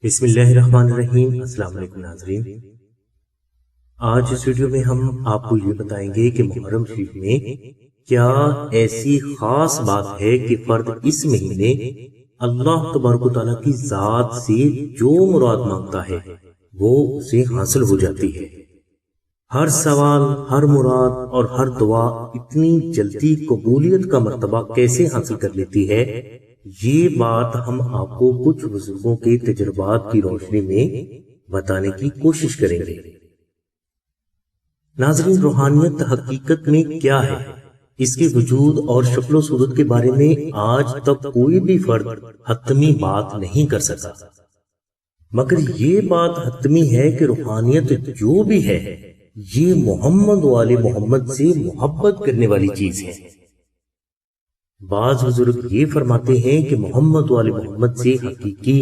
بسم اللہ الرحمن الرحیم۔ السلام علیکم ناظرین، آج اس ویڈیو میں ہم آپ کو یہ بتائیں گے کہ محرم شریف میں کیا ایسی خاص بات ہے کہ فرد اس مہینے اللہ تبارک و تعالیٰ کی ذات سے جو مراد مانگتا ہے وہ اسے حاصل ہو جاتی ہے۔ ہر سوال، ہر مراد اور ہر دعا اتنی جلدی قبولیت کا مرتبہ کیسے حاصل کر لیتی ہے، یہ بات ہم آپ کو کچھ بزرگوں کے تجربات کی روشنی میں بتانے کی کوشش کریں گے۔ ناظرین، روحانیت حقیقت میں کیا ہے، اس کے وجود اور شکل و صورت کے بارے میں آج تک کوئی بھی فرد حتمی بات نہیں کر سکا، مگر یہ بات حتمی ہے کہ روحانیت جو بھی ہے یہ محمد و آل محمد سے محبت کرنے والی چیز ہے۔ بعض بزرگ یہ فرماتے ہیں کہ محمد و آل محمد سے حقیقی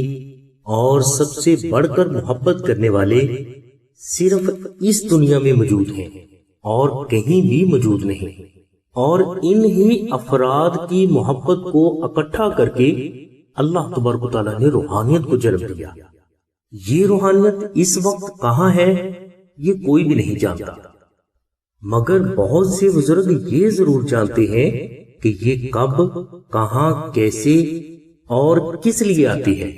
اور سب سے بڑھ کر محبت کرنے والے صرف اس دنیا میں موجود ہیں اور کہیں بھی موجود نہیں، اور انہی افراد کی محبت کو اکٹھا کر کے اللہ تبارک و تعالیٰ نے روحانیت کو جنم دیا۔ یہ روحانیت اس وقت کہاں ہے یہ کوئی بھی نہیں جانتا، مگر بہت سے بزرگ یہ ضرور جانتے ہیں کہ یہ کب، کہاں، کیسے اور کس لیے آتی ہے۔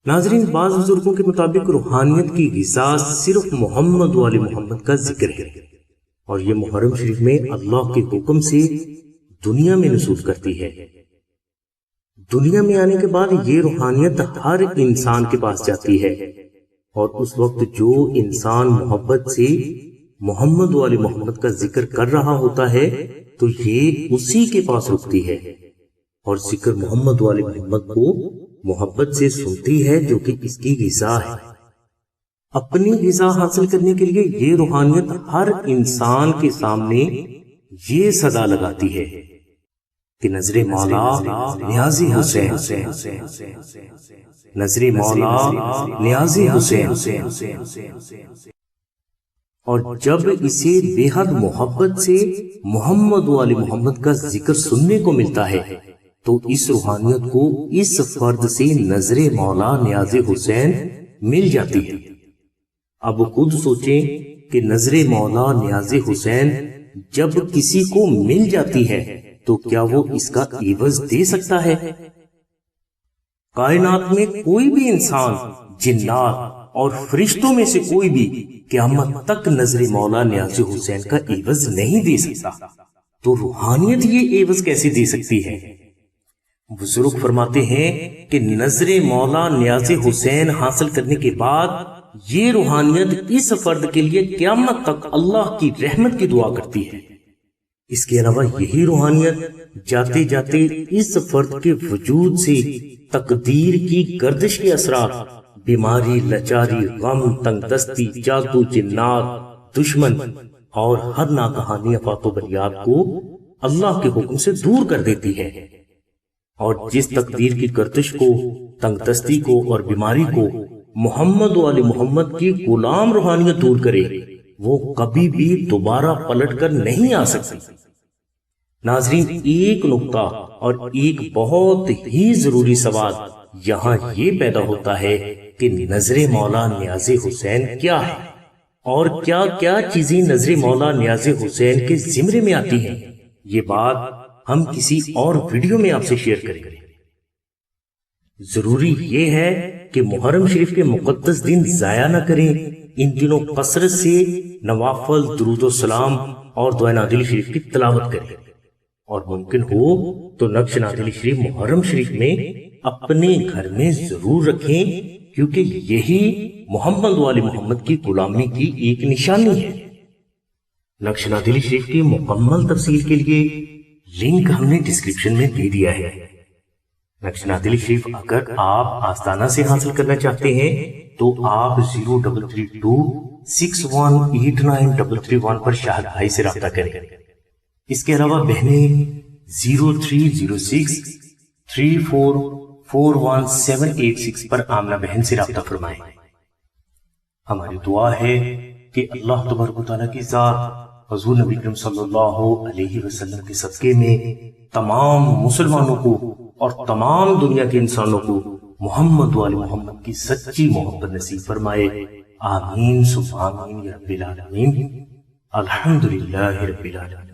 ناظرین، بعض بزرگوں کے مطابق روحانیت کی غذا صرف محمد و آل محمد کا ذکر ہے، اور یہ محرم شریف میں اللہ کے حکم سے دنیا میں نزول کرتی ہے۔ دنیا میں آنے کے بعد یہ روحانیت ہر انسان کے پاس جاتی ہے، اور اس وقت جو انسان محبت سے محمد و آل محمد کا ذکر کر رہا ہوتا ہے تو یہ اسی کے پاس رکتی ہے، اور ذکر محمد و آل محمد کو محبت سے سنتی ہے جو کہ اس کی غذا ہے۔ اپنی غذا حاصل کرنے کے لیے یہ روحانیت ہر انسان کے سامنے یہ صدا لگاتی ہے کہ نظر مولا نیازی حسین، نظر مولا نیازی حسین۔ اور جب اسے بے حد محبت سے محمد و آل محمد کا ذکر سننے کو ملتا ہے تو اس روحانیت کو اس فرد سے نظر مولا نیاز حسین مل جاتی ہے۔ اب خود سوچیں کہ نظر مولا نیاز حسین جب کسی کو مل جاتی ہے تو کیا وہ اس کا عوض دے سکتا ہے؟ کائنات میں کوئی بھی انسان، جنات اور فرشتوں میں سے کوئی بھی قیامت تک نظر مولا نیاز حسین کا عوض نہیں دے سکتا، تو روحانیت یہ عوض کیسے دے سکتی ہے؟ بزرگ فرماتے ہیں کہ نظر مولا نیاز حسین حاصل کرنے کے بعد یہ روحانیت اس فرد کے لیے قیامت تک اللہ کی رحمت کی دعا کرتی ہے۔ اس کے علاوہ یہی روحانیت جاتے جاتے اس فرد کے وجود سے تقدیر کی گردش کے اثرات، بیماری، لاچاری، غم، تنگ دستی، جادو، جنات، دشمن اور ہر ناکہانی آفات و بلیات کو اللہ کے حکم سے دور کر دیتی ہے، اور جس تقدیر کی گردش کو، تنگ دستی کو اور بیماری کو محمد و آل محمد کی غلام روحانیت دور کرے وہ کبھی بھی دوبارہ پلٹ کر نہیں آ سکتی۔ ناظرین، ایک نقطہ اور ایک بہت ہی ضروری سوال یہاں یہ پیدا ہوتا ہے کہ نظر مولا نیاز حسین کیا ہے، اور کیا کیا چیزیں نظر مولا نیاز حسین کے زمرے میں آتی ہیں۔ یہ بات ہم کسی اور ویڈیو میں آپ سے شیئر کریں گے۔ ضروری یہ ہے کہ محرم شریف کے مقدس دن ضائع نہ کریں، ان دنوں کثرت سے نوافل، درود و سلام اور دعائے نادل شریف کی تلاوت کریں، اور ممکن ہو تو نقش نادل شریف محرم شریف میں اپنے گھر میں ضرور رکھیں، کیونکہ یہی محمد و آل محمد کی غلامی کی ایک نشانی ہے۔ نقش نادل شریف کی مکمل تفصیل کے لیے لنک ہم نے ڈسکرپشن میں دے دیا ہے۔ نقش نادل شریف اگر آپ آستانہ سے حاصل کرنا چاہتے ہیں تو آپ 0332618933 پر شاہد بھائی سے رابطہ کریں۔ اس کے علاوہ بہنیں 030634418786 پر آمنہ بہن سے رابطہ فرمائیں۔ ہماری دعا ہے کہ اللہ تبارک و تعالیٰ کی ذات حضور نبی کریم صلی اللہ علیہ وسلم کے صدقے میں تمام مسلمانوں کو اور تمام دنیا کے انسانوں کو محمد وآل محمد کی سچی محبت نصیب فرمائے۔ آمین ثم آمین یا رب العالمین۔ الحمدللہ رب العالمین۔